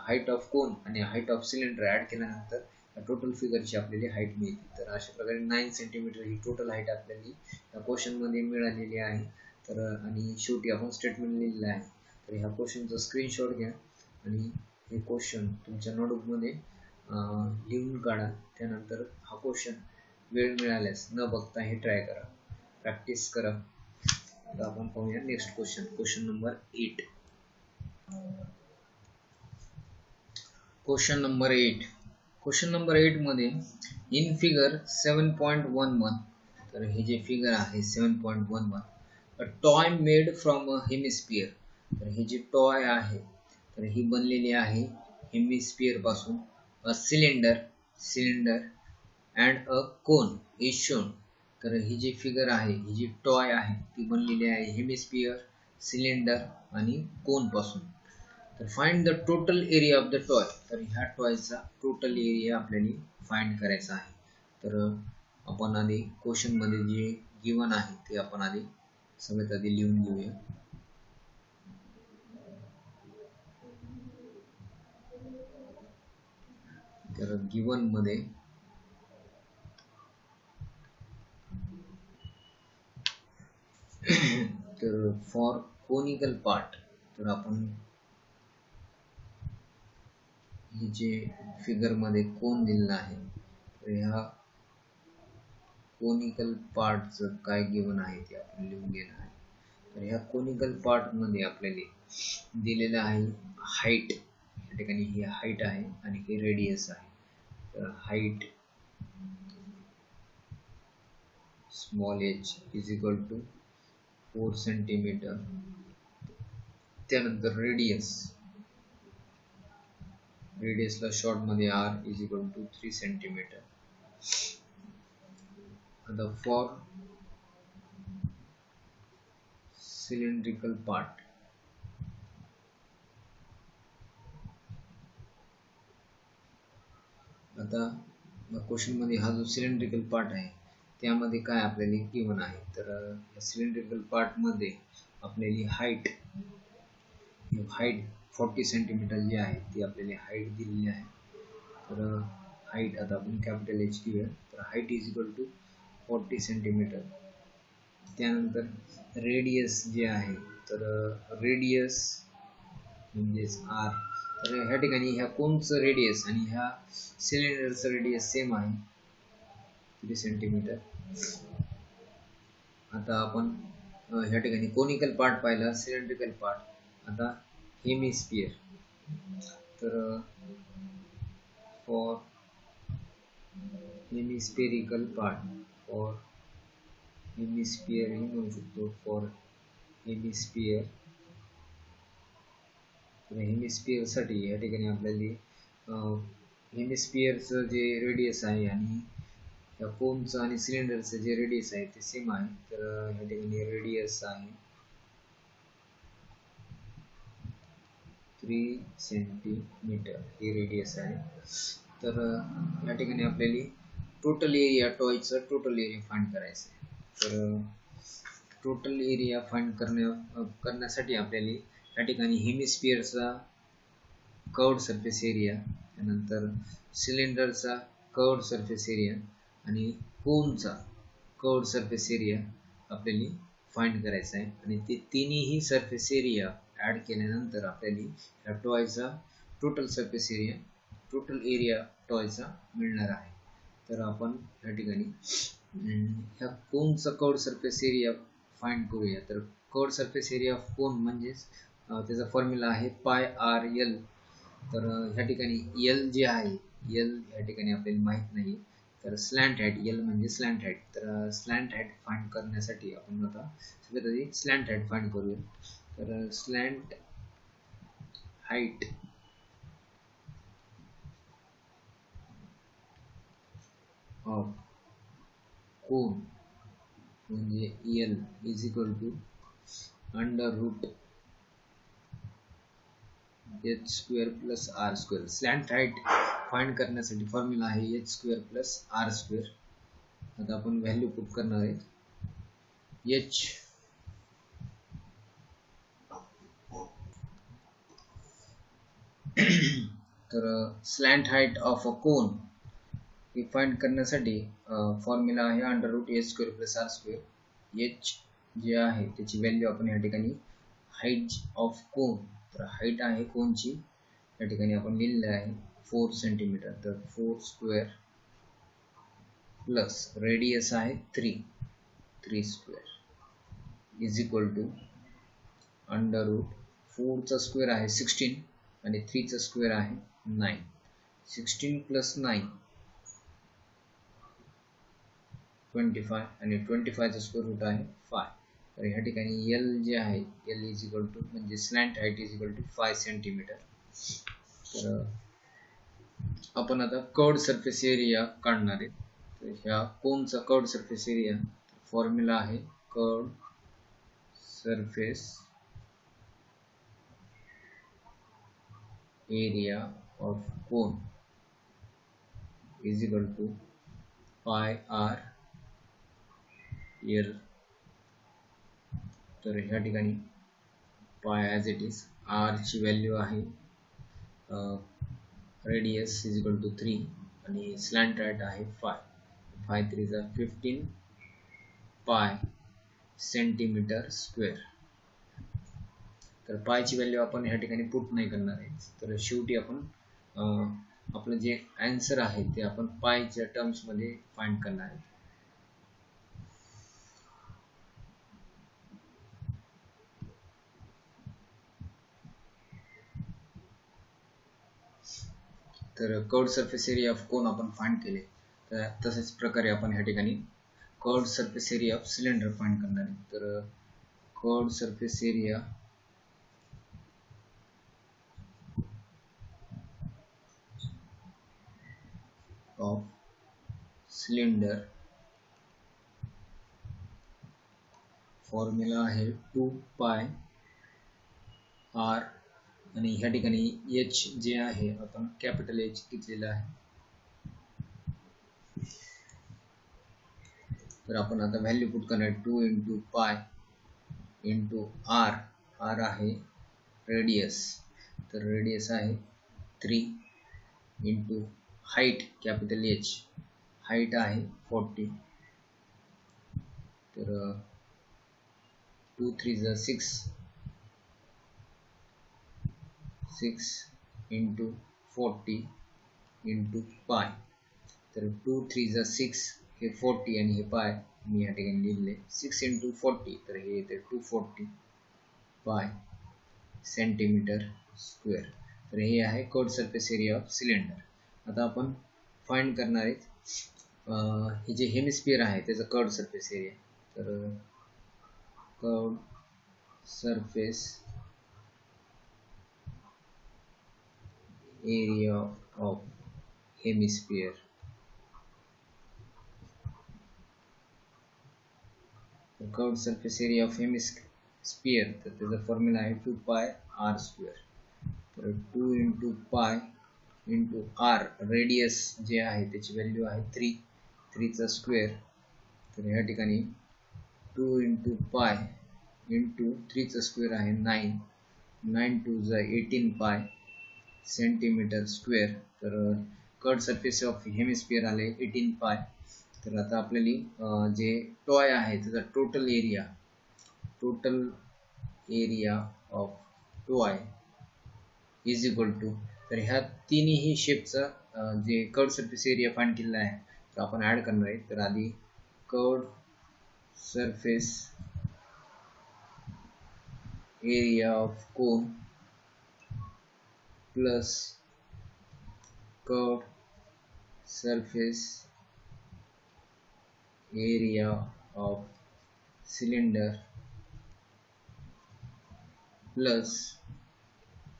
हाईट ऑफ कोन आणि हाईट ऑफ सिलेंडर ऍड केल्यानंतर टोटल फिगरची आपल्याला हाईट मिळते. तर अशा प्रकारे 9 सेंटीमीटर ही टोटल हाईट आपल्याला या क्वेश्चन मध्ये मिळालेली आहे. तर आणि शेवटी आपण स्टेटमेंट लिहिलेलं आहे. तर ह्या क्वेश्चनचा स्क्रीनशॉट घ्या आणि हे क्वेश्चन तुमच्या नोटबुकमध्ये लिहून काढा. त्यानंतर हा क्वेश्चन वेळ मिळाल्यास न बघता हे ट्राय करा, प्रॅक्टिस करा. आता आपण पाहूया next question, question number 8. Question number 8. Question number 8 मध्ये इन फिगर 7.11, तर हे जे फिगर आहे 7.11, a toy made from a hemisphere. तर हे जे टॉय आहे तर ही बनलेली आहे हेमिस्फियर पासून. A cylinder and a cone is shown. तर ही जी फिगर आहे, ही जी टॉय आहे ती बनलेली आहे हेमिस्फियर, सिलेंडर आणि कोन पासून. तर find the total area of the toy. तर ह्या टॉयचा टोटल एरिया आपल्याला फाइंड करायचा आहे. तर आपण आधी क्वेश्चन मध्ये जे गिवन आहे ते आपण आधी सगळ्यात आधी लिहून घेऊया. तर गिवन मध्ये तर फॉर कोनिकल पार्ट, तर आपण हे जे फिगर मध्ये कोन दिलेला आहे तर ह्या कोनिकल पार्टचं काय गिवन आहे ते आपण लिहून घेणार आहे. तर ह्या कोनिकल पार्ट मध्ये आपल्याला दिलेलं आहे हाईट, या ठिकाणी ही हाईट आहे आणि हे रेडियस आहे. तर height small h is equal to 4 centimetre. त्यानंतर रेडियसला शॉर्ट मध्ये r is equal to 3 centimetre. आता फॉर cylindrical part, आता क्वेश्चन मध्ये हा जो सिलेंड्रिकल पार्ट आहे त्यामध्ये काय आपल्याला गिवन आहे, तर सिलेंड्रिकल पार्ट मध्ये आपल्याला हाईट 40 सेंटीमीटर जी आहे ती आपल्याला हाईट दिलेली आहे. तर हाईट आता आपण कॅपिटल H घेऊया. तर height is equal to 40 centimetre. त्यानंतर रेडियस जे आहे, तर रेडियस म्हणजेच R. तर ह्या ठिकाणी ह्या कोनचं रेडियस आणि ह्या सिलेंडरचं रेडियस सेम आहे 3 सेंटीमीटर. आता आपण ह्या ठिकाणी कोनिकल पार्ट पाहिला, सिलेंड्रिकल पार्ट. आता हेमिस्फियर. तर for hemispherical part, for hemisphere ही म्हणू शकतो, फॉर हेमिस्फियर. हेमिस्फियर साठी या ठिकाणी आपल्याला हेमिस्फियरचं जे रेडियस आहे आणि या कोनचं आणि सिलेंडरचं जे रेडियस आहे ते सेम आहे. तर या ठिकाणी रेडियस आहे 3 सेंटीमीटर, हे रेडियस आहे. तर या ठिकाणी आपल्याला टोटल एरिया टॉयचं टोटल एरिया फाइंड करायचं आहे. तर टोटल एरिया फाइंड करण्यासाठी आपल्याला या ठिकाणी हेमिस्फियरचा कर्व्ड सरफेस एरिया, त्यानंतर सिलेंडरचा कर्व्ड सरफेस एरिया आणि कोनचा कर्व्ड सरफेस एरिया आपल्याला फाइंड करायचा आहे. आणि ते तिन्ही सरफेस एरिया ऍड केल्यानंतर आपल्याला या टॉयचा total surface area, total area टॉयचा मिळणार आहे. तर आपण या ठिकाणी ह्या कोनचा कर्व्ड सरफेस एरिया फाइंड करूया. तर कर्व्ड सरफेस एरिया ऑफ कोन म्हणजेच त्याचा फॉर्म्युला आहे पाय आर एल. तर ह्या ठिकाणी एल जे आहे, एल ह्या ठिकाणी आपल्याला माहित नाही. तर स्लॅन्ट हाईट, एल म्हणजे स्लॅन्ट हाईट. तर स्लॅन्ट हाईट फाइंड करण्यासाठी आपण आता सगळ्यात आधी स्लॅन्ट हाईट फाइंड करूया. तर स्लॅन्ट हाईट ऑफ कोन म्हणजे l is equal to under root h square plus r square. Slant height find करण्यासाठी फॉर्म्युला आहे h square plus r square. आता आपण व्हॅल्यू पुट करणार आहे. h तर slant height of a cone हे find करण्यासाठी फॉर्म्युला आहे under root h square plus r square. h जे आहे त्याची व्हॅल्यू आपण या ठिकाणी हाईट ऑफ कोन, तर हाईट आहे कोनची या ठिकाणी आपण लिहिलेलं आहे 4 सेंटीमीटर. तर 4 स्क्वेअर प्लस रेडियस आहे 3 square is equal to under root 4 चा स्क्वेअर आहे 16 आणि 3 चा स्क्वेअर आहे 9. 16 प्लस 9 25 आणि 25 चा स्क्वेअर रूट आहे 5. तर ह्या ठिकाणी एल जे आहे, एल इज इक्वल टू म्हणजे slant height is equal to 5 centimetre. तर आपण आता कर्व्ड सरफेस एरिया काढणार आहे. तर ह्या कोनचा कर्व्ड सरफेस एरिया फॉर्म्युला आहे curved surface area of cone is equal to pi r l. तर ह्या ठिकाणी pi as it is, r ची व्हॅल्यू आहे रेडियस इज इक्वल टू 3 आणि स्लॅन्ट हाईट आहे 5. 5 3 जा 15 पाय सेंटीमीटर स्क्वेअर. तर पायची व्हॅल्यू आपण ह्या ठिकाणी पुट नाही करणार आहे. तर शेवटी आपण आपलं जे आन्सर आहे ते आपण पायच्या टर्म्स मध्ये फाइंड करणार आहे. तर कर्व्ड सरफेस एरिया ऑफ कोन आपण फाइंड केले. तर तसेच प्रकारे आपण ह्या ठिकाणी curved surface area of cylinder find करणार आहे. तर curved surface area of cylinder formula आहे 2 पाय आर आणि ह्या ठिकाणी h जे आहे आपण कॅपिटल H घेतलेला आहे. तर आपण आता व्हॅल्यू पुट करणार 2 into pi into r. R आहे रेडियस, तर रेडियस आहे 3 into height capital H, height आहे 40, तर 2 3 जा 6, 6 इंटू 40 इंटू पाय, तर 2 3 जा 6, हे 40 आणि हे पाय मी या ठिकाणी लिहिले 6 इंटू 40, तर हे येते 240 पाय सेंटीमीटर स्क्वेअर. तर हे आहे curved surface area of cylinder. आता आपण फाइंड करणार आहेत हे जे हेमिस्फियर आहे त्याचा कर्व्ड सरफेस एरिया. तर curved surface area of hemisphere, curved surface area of hemisphere, तर त्याचा फॉर्म्युला आहे 2 पाय आर स्क्वेअर. तर 2 into pi into R, radius जे आहे त्याची व्हॅल्यू आहे 3, 3चा स्क्वेअर, तर या ठिकाणी 2 इंटू पाय इंटू 3चा स्क्वेअर आहे 9, 9 2 जा 18 पाय सेंटीमीटर स्क्वेअर. तर कर्व्ड सरफेस ऑफ हेमिस्फियर आले 18 पाय. तर आता आपल्याला जे टॉय आहे त्याचा total area of toy is equal to, तर ह्या तिन्ही शेपचा जे कर्व्ड सरफेस एरिया फाइंड केलेला आहे तर आपण ऍड करणार आहे. तर आधी curved surface area of cone plus curved surface area of cylinder plus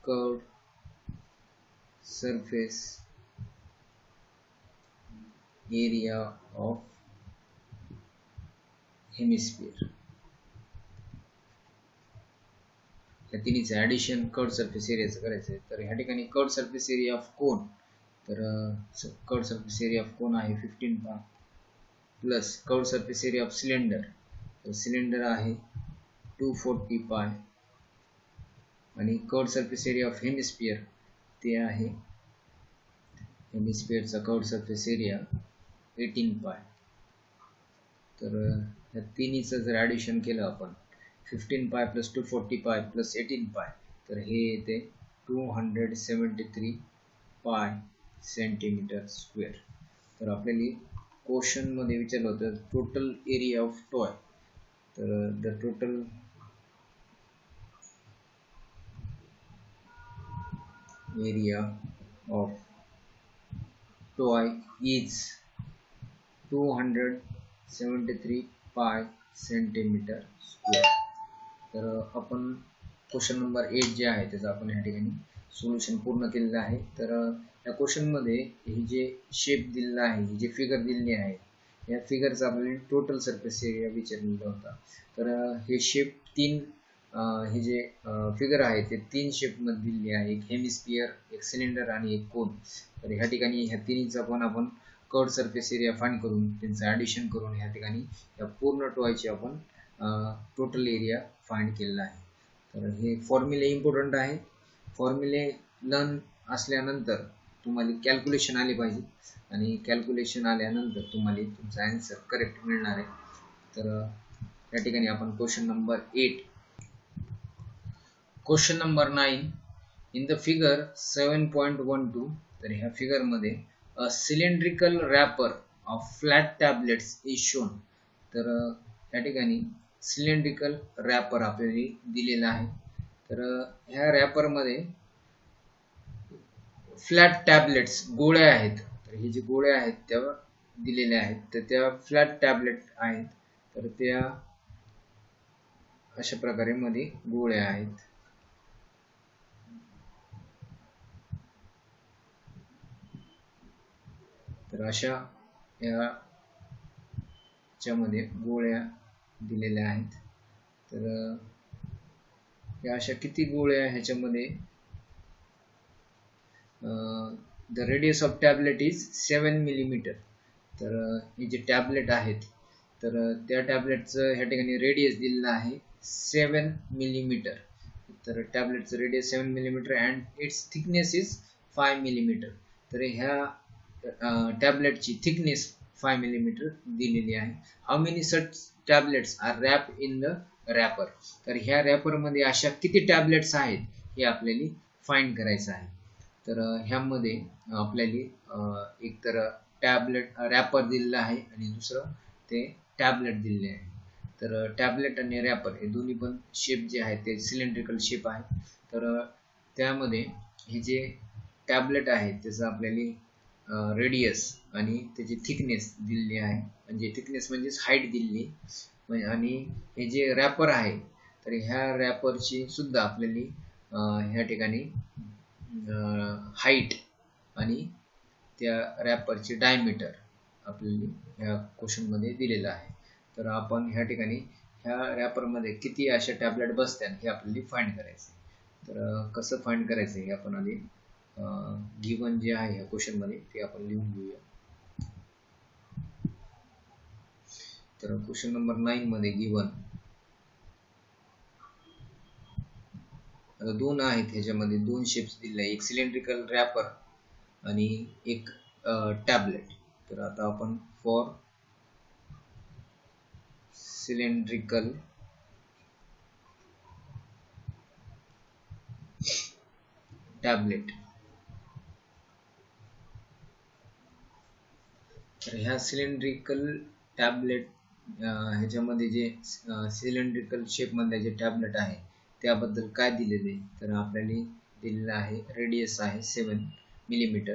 curved surface area of hemisphere. या तिन्हीचं ॲडिशन कर्व्ड सरफेस एरियाचं करायचं आहे. तर ह्या ठिकाणी curved surface area of cone, तर curved surface area of cone आहे 15 pi plus curved surface area of cylinder, तर सिलेंडर आहे 240 पाय आणि curved surface area of hemisphere ते आहे हेमिस्फियरचा कर्व्ड सरफेस एरिया 18 पाय. तर या तिन्हीचं जर ॲडिशन केलं आपण 15 पाय प्लस 240 पाय प्लस 18 पाय, तर हे येते 273 पाय सेंटीमीटर स्क्वेअर. तर आपल्याला क्वेश्चन मध्ये विचारलं होतं टोटल एरिया ऑफ टॉय, तर the total area of toy is 273 पाय सेंटीमीटर स्क्वेअर. तर आपण क्वेश्चन नंबर 8 जे आहे त्याचं आपण या ठिकाणी सोल्युशन पूर्ण केलेलं आहे. तर या क्वेश्चन मध्ये ही जे शेप दिलेला आहे, ही जे फिगर दिलेली आहे, या फिगरचा आपल्याला टोटल सरफेस एरिया विचारलेला होता. तर हे शेप तीन हे जे फिगर आहे ते 3 शेप मध्ये दिलेली आहे, एक हेमिस्फियर, एक सिलेंडर आणि एक कोन. तर ह्या ठिकाणी ह्या तिन्हीचा पण आपण कर्व्ड सरफेस एरिया फाइंड करून त्यांचं ॲडिशन करून ह्या ठिकाणी या पूर्ण टॉयचे आपण टोटल एरिया फाइंड केलेला आहे. तर हे फॉर्म्युले इम्पॉर्टंट आहे. फॉर्म्युले लर्न असल्यानंतर तुम्हाला कॅल्क्युलेशन आली पाहिजे आणि कॅल्क्युलेशन आल्यानंतर तुम्हाला तुमचा आन्सर करेक्ट मिळणार आहे. तर या ठिकाणी आपण question number 8, question number 9 in the figure 7.12, तर ह्या फिगर मध्ये a cylindrical wrapper of flat tablets is shown. तर या ठिकाणी सिलेंड्रिकल रॅपर आपल्याला दिलेला आहे. तर ह्या रॅपर मध्ये फ्लॅट टॅबलेट्स गोळ्या आहेत, तर हे जे गोळ्या आहेत त्या दिलेल्या आहेत, तर त्या फ्लॅट टॅबलेट आहेत, तर त्या अशा प्रकारे मध्ये गोळ्या आहेत. तर अशा याच्यामध्ये गोळ्या दिलेल्या आहेत. तर या अशा किती गोळ्या ह्याच्यामध्ये, the radius of tablet is 7 millimetre. तर हे जे टॅबलेट आहेत तर त्या टॅबलेटचं ह्या ठिकाणी रेडियस दिलेलं आहे 7 मिलीमीटर. तर टॅबलेटचं radius 7 millimetre and its thickness is 5 millimetre. तर ह्या टॅबलेटची थिकनेस 5 मिलीमीटर दिलेली आहे. How many such tablets are wrap in the wrapper. तर ह्या रॅपरमध्ये अशा किती टॅबलेट्स आहेत हे आपल्याला फाइंड करायचं आहे. तर ह्यामध्ये आपल्याला एक तर टॅबलेट रॅपर दिलेला आहे आणि दुसरं ते टॅबलेट दिलेले आहे. तर टॅबलेट आणि रॅपर हे दोन्ही पण शेप जे आहे ते सिलेंड्रिकल शेप आहे. तर त्यामध्ये हे जे टॅबलेट आहे त्याचं आपल्याला रेडियस आणि त्याची थिकनेस दिलेली आहे, म्हणजे थिकनेस म्हणजेच हाईट दिलेली. आणि हे जे रॅपर आहे तर ह्या रॅपरची सुद्धा आपल्याला ह्या ठिकाणी हाईट आणि त्या रॅपरची डायमीटर आपल्याला ह्या क्वेश्चनमध्ये दिलेलं आहे. तर आपण ह्या ठिकाणी ह्या रॅपरमध्ये किती अशा टॅबलेट बसतात हे आपल्याला फाइंड करायचं. तर कसं फाइंड करायचं हे आपण आधी गिवन जे आहे ह्या क्वेश्चनमध्ये ते आपण लिहून घेऊया. तर क्वेश्चन नंबर 9 मध्ये गिवन आता दोन आहेत, ह्याच्यामध्ये दोन शेप्स दिले आहे, एक सिलेंड्रिकल रॅपर आणि एक टॅबलेट. तर आता आपण फॉर सिलेंड्रिकल टॅबलेट, तर ह्या सिलेंड्रिकल टॅबलेट ह्याच्यामध्ये जे सिलेंड्रिकल शेप मध्ये जे टॅबलेट आहे त्याबद्दल काय दिलेले, तर आपल्याला दिलेलं आहे रेडियस आहे 7 मिलीमीटर.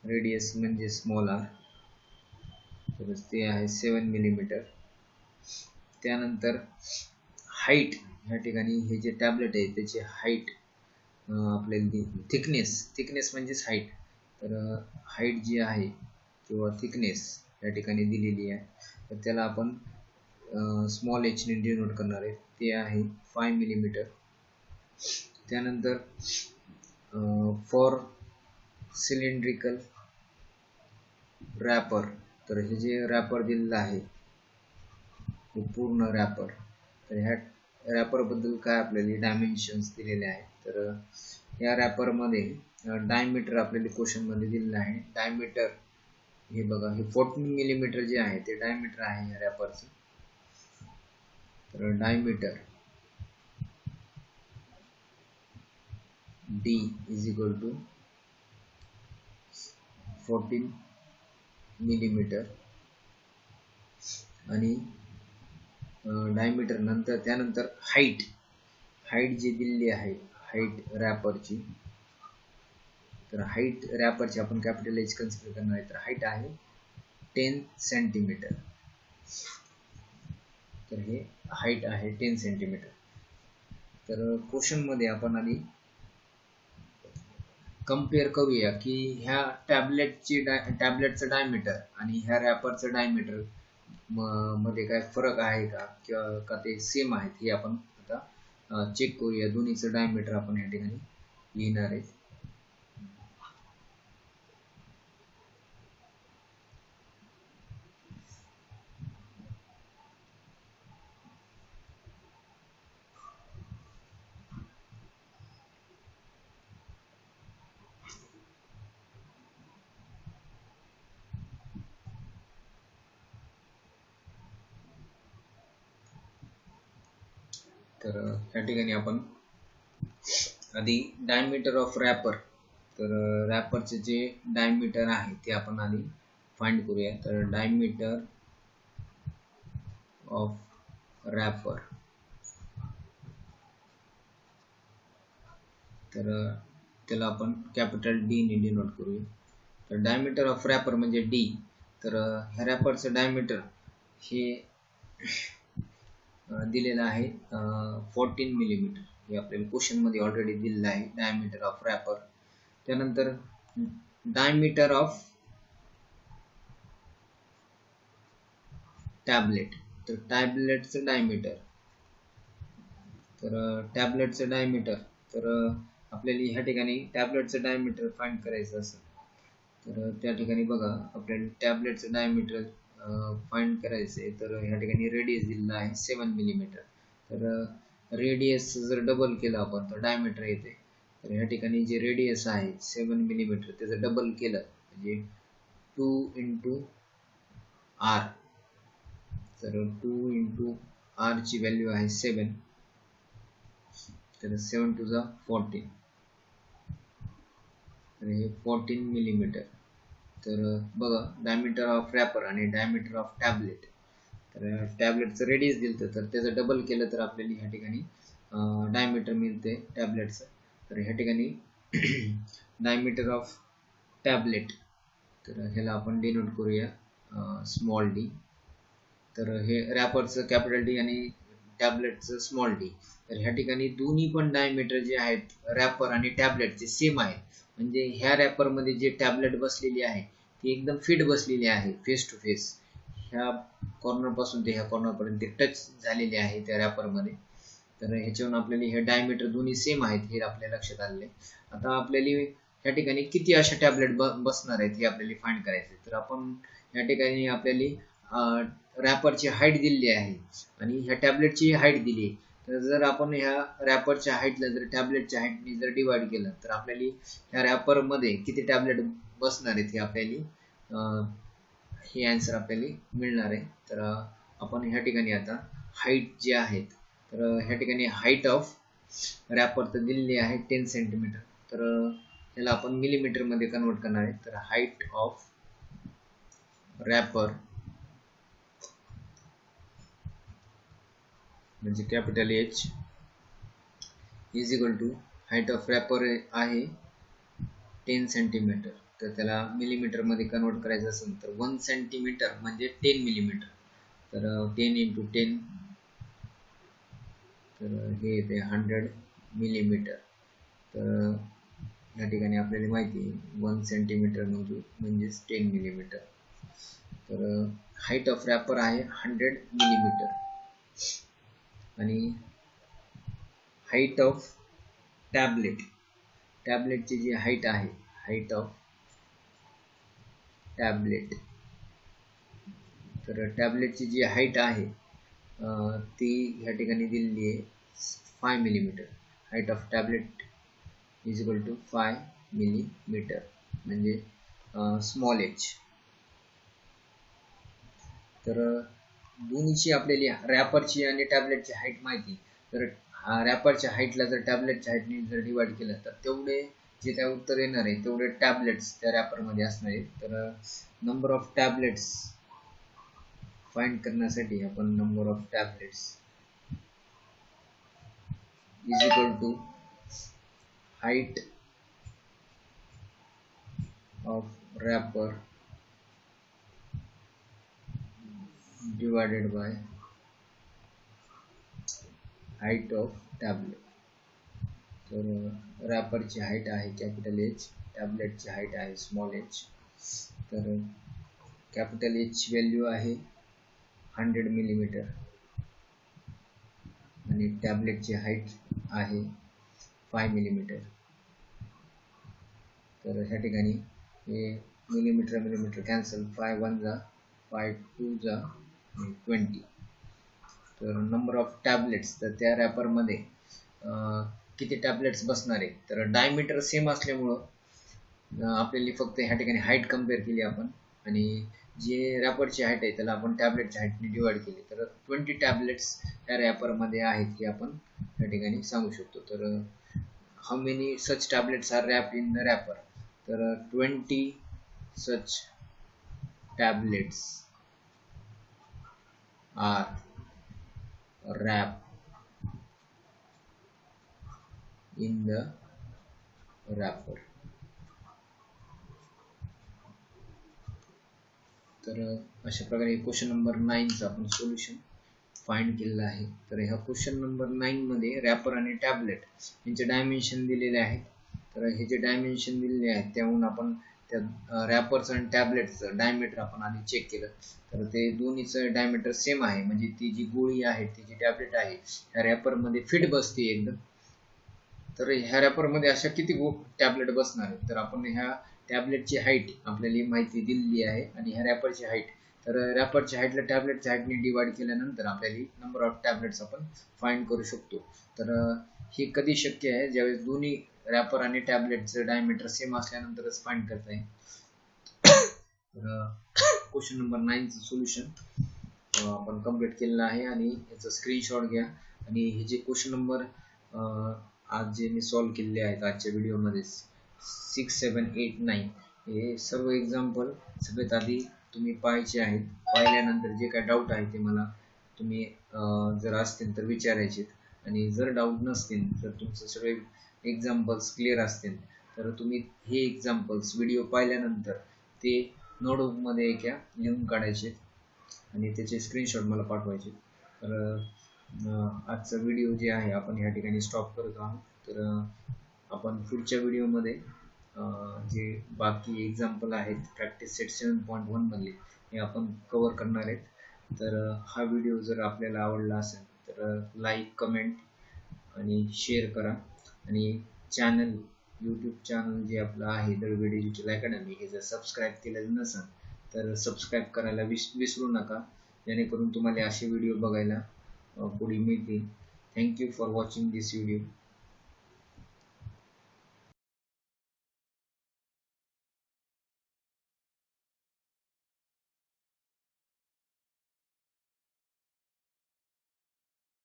रेडियस म्हणजे स्मॉल आर, तर ते आहे 7 मिलीमीटर. त्यानंतर हाईट, ह्या ठिकाणी हे जे टॅबलेट आहे त्याची हाईट आपल्याला थिकनेस म्हणजेच हाईट. तर हाईट जी आहे किंवा थिकनेस या ठिकाणी दिलेली आहे, तर त्याला आपण स्मॉल एच ने डिनोट करणार आहे, ते आहे 5 मिलीमीटर. त्यानंतर फॉर सिलेंड्रिकल रॅपर, तर हे जे रॅपर दिलेलं आहे हे पूर्ण रॅपर, तर ह्या रॅपर बद्दल काय आपल्याला डायमेन्शन्स दिलेले आहेत. तर या रॅपर मध्ये डायमीटर आपल्याला क्वेश्चन मध्ये दिलेलं आहे. डायमीटर हे बघा, हे 14 मिलीमीटर जे आहे ते डायमीटर आहे या रॅपरचं. तर diameter D is equal to 14 millimetre आणि डायमीटर नंतर त्यानंतर हाईट जी दिलेली आहे हाईट रॅपरची, तर हाईट रॅपरची आपण कॅपिटल एच कन्सिडर करणार आहे. तर हाईट आहे 10 सेंटीमीटर. तर हे हाईट आहे 10 सेंटीमीटर. तर क्वेश्चन मध्ये आपण आधी कम्पेअर करूया की ह्या टॅबलेटचं डायमीटर आणि ह्या रॅपरचं डायमीटर मध्ये काय फरक आहे का किंवा का ते सेम आहेत, हे आपण आता चेक करूया. दोन्हीचं डायमीटर आपण या ठिकाणी लिहिणार आहे. तर या ठिकाणी आपण आधी डायमीटर ऑफ रॅपर, तर रॅपरचे जे डायमीटर आहे ते आपण आधी फाइंड करूया. तर डायमीटर ऑफ रॅपर, तर त्याला आपण कॅपिटल D ने डिनोट करूया. तर डायमीटर ऑफ रॅपर म्हणजे D. तर ह्या रॅपरचं डायमीटर हे दिलेलं आहे 14 मिलीमीटर. हे आपल्याला क्वेश्चन मध्ये ऑलरेडी दिलेलं आहे डायमीटर ऑफ रॅपर. त्यानंतर डायमीटर ऑफ टॅबलेट, तर टॅबलेटचं डायमीटर, तर टॅबलेटचं डायमीटर, तर आपल्याला ह्या ठिकाणी टॅबलेटचं डायमीटर फाइंड करायचं असेल तर त्या ठिकाणी बघा आपल्याला टॅबलेटचं डायमीटर फाइंड करायचं आहे. तर ह्या ठिकाणी रेडियस दिलेला आहे 7 मिलीमीटर. तर रेडियस जर डबल केलं आपण तर डायमीटर येते. तर ह्या ठिकाणी जे रेडियस आहे 7 मिलीमीटर त्याचं डबल केलं म्हणजे 2 इंटू आर. तर 2 इंटू आर ची व्हॅल्यू आहे 7. तर 7 टू जा 14. तर हे 14 मिलीमीटर. तर बघा डायमीटर ऑफ रॅपर आणि डायमीटर ऑफ टॅबलेट. तर टॅबलेटचं रेडियस दिलं तर त्याचं डबल केलं तर आपल्याला ह्या ठिकाणी डायमीटर मिळते टॅबलेटचं. तर ह्या ठिकाणी डायमीटर ऑफ टॅबलेट, तर ह्याला आपण डिनोट करूया स्मॉल डी. तर हे रॅपरचं कॅपिटल डी आणि टॅबलेटचं स्मॉल डी. तर ह्या ठिकाणी दोन्ही पण डायमीटर जे आहेत रॅपर आणि टॅबलेटचे सेम आहेत. म्हणजे ह्या रॅपरमध्ये जे टॅबलेट बसलेली आहे ती एकदम फिट बसलेली आहे फेस टू फेस. ह्या कॉर्नर पासून ते ह्या कॉर्नर पर्यंत टच झालेले आहे त्या रॅपरमध्ये. तर ह्याच्यावरून आपल्याला हे डायमीटर दोन्ही सेम आहेत हे आपल्या लक्षात आले. आता आपल्याला ह्या ठिकाणी किती अशा टॅबलेट बसणार आहेत हे आपल्याला फाइंड करायचे. तर आपण या ठिकाणी आपल्याला रॅपरची हाईट दिलेली आहे आणि ह्या टॅबलेटची हाईट दिली आहे. तर जर आपण ह्या रॅपरच्या हाईटला जर टॅबलेटच्या हाईटने जर डिवाइड केलं तर आपल्याला ह्या रॅपरमध्ये किती टॅबलेट बसणार आहेत हे आपल्याला हे आन्सर आपल्याला मिळणार आहे. तर आपण ह्या ठिकाणी आता हाईट जे आहेत तर ह्या ठिकाणी हाईट ऑफ रॅपर तर दिलेली आहे 10 सेंटीमीटर. तर त्याला आपण मिलीमीटर मध्ये कन्वर्ट करणार आहे. तर हाईट ऑफ रॅपर म्हणजे capital H is equal to height of wrapper आहे 10 सेंटीमीटर. तर त्याला मिलीमीटर मध्ये कन्वर्ट करायचं असेल तर 1 सेंटीमीटर म्हणजे 10 मिलीमीटर. तर 10 इंटू 10 तर हे येते 100 मिलीमीटर. तर या ठिकाणी आपल्याला माहिती आहे 1 सेंटीमीटर म्हणजेच 10 मिलीमीटर. तर हाईट ऑफ रॅपर आहे 100 मिलीमीटर आणि हाईट ऑफ टॅबलेटची जी हाईट आहे हाईट ऑफ टॅबलेट. तर टॅबलेटची जी हाईट आहे ती ह्या ठिकाणी दिलेली आहे 5 millimetre. Height of tablet is equal to 5 millimetre म्हणजे स्मॉल एच. तर दोन्हीची आपल्याला रॅपरची आणि टॅबलेटची हाईट माहिती. तर रॅपरच्या हाईटला जर टॅबलेटच्या हाईटने जर डिवाइड केलं तर तेवढे जे काय उत्तर येणार आहे तेवढे टॅबलेट्स त्या रॅपरमध्ये असणार आहेत. तर नंबर ऑफ टॅबलेट्स फाइंड करण्यासाठी आपण number of tablets is equal to height of wrapper divided by height of tablet. तर रॅपरची हाईट आहे कॅपिटल एच, टॅबलेटची हाईट आहे स्मॉल एच. तर कॅपिटल एच व्हॅल्यू आहे 100 मिलीमीटर आणि टॅबलेटची हाईट आहे 5 मिलीमीटर. तर ह्या ठिकाणी हे मिलीमीटर कॅन्सल, 5 1 जा 5 2 जा 20. तर नंबर ऑफ टॅबलेट्स तर त्या रॅपरमध्ये किती टॅबलेट्स बसणार आहे. तर डायमीटर सेम असल्यामुळं आपल्याला फक्त ह्या ठिकाणी हाईट कम्पेअर केली आपण आणि जे रॅपरची हाईट आहे त्याला आपण टॅबलेटच्या हाईटने डिवाइड केली. तर 20 टॅबलेट्स या रॅपरमध्ये आहेत हे आपण या ठिकाणी सांगू शकतो. तर how many such tablets are wrapped in the wrapper. तर 20 such tablets are wrapped in the wrapper. तर अशा प्रकारे क्वेश्चन नंबर 9चं आपण सोल्युशन फाइंड केलेलं आहे. तर ह्या क्वेश्चन नंबर 9 मध्ये रॅपर आणि टॅबलेट यांचे डायमेन्शन दिलेले आहेत. तर हे जे डायमेन्शन दिलेले आहेत त्याहून आपण त्या रॅपरचं आणि टॅबलेटचं डायमीटर आपण आधी चेक केलं. तर ते दोन्हीचं डायमीटर सेम आहे म्हणजे ती जी गोळी आहे ती जी टॅबलेट आहे ह्या रॅपरमध्ये फिट बसते एकदम. तर ह्या रॅपरमध्ये अशा किती टॅबलेट बसणार आहेत. तर आपण ह्या टॅबलेटची हाईट आपल्याला माहिती दिलेली आहे आणि ह्या रॅपरची हाईट, तर रॅपरच्या हाईटला टॅबलेटच्या हाईटने डिवाइड केल्यानंतर आपल्याला नंबर ऑफ टॅबलेट्स आपण फाइंड करू शकतो. तर हे कधी शक्य आहे, ज्यावेळेस दोन्ही रॅपर आणि टॅबलेटचं डायमीटर सेम असल्यानंतरच फाइंड करता येईल. तर क्वेश्चन नंबर 9चं सोल्युशन आपण कम्प्लीट केलेलं आहे आणि याचा स्क्रीनशॉट घ्या. आणि हे जे क्वेश्चन नंबर आज जे मी सॉल्व केलेले आहेत आजच्या व्हिडिओमध्ये 6, 7, 8, 9 हे सर्व एक्झाम्पल सगळ्यात आधी तुम्ही पाहायचे आहेत. पाहिल्यानंतर जे काय डाऊट आहे ते मला तुम्ही जर असतील तर विचारायचे, आणि जर डाऊट नसतील तर तुमचे सगळे एक्झाम्पल्स क्लिअर असतील तर तुम्ही हे एक्झाम्पल्स व्हिडिओ पाहिल्यानंतर ते नोटबुकमध्ये एका लिहून काढायचे आणि त्याचे स्क्रीनशॉट मला पाठवायचे. तर आजचा व्हिडिओ जे आहे आपण ह्या ठिकाणी स्टॉप करत आहोत. तर आपण पुढच्या व्हिडिओमध्ये जे बाकी एक्झाम्पल आहेत प्रॅक्टिस सेट 7.1 मधले हे आपण कव्हर करणार आहेत. तर हा व्हिडिओ जर आपल्याला आवडला असेल तर लाईक, कमेंट आणि शेअर करा. आणि चॅनल, यूट्यूब चॅनल जे आपलं आहे दळवे डिजिटल अकॅडमी, हे जर सबस्क्राईब केलेलं नसेल तर सबस्क्राईब करायला विसरू नका, जेणेकरून तुम्हाला असे व्हिडिओ बघायला पुढे मिळतील. Thank you for watching this video.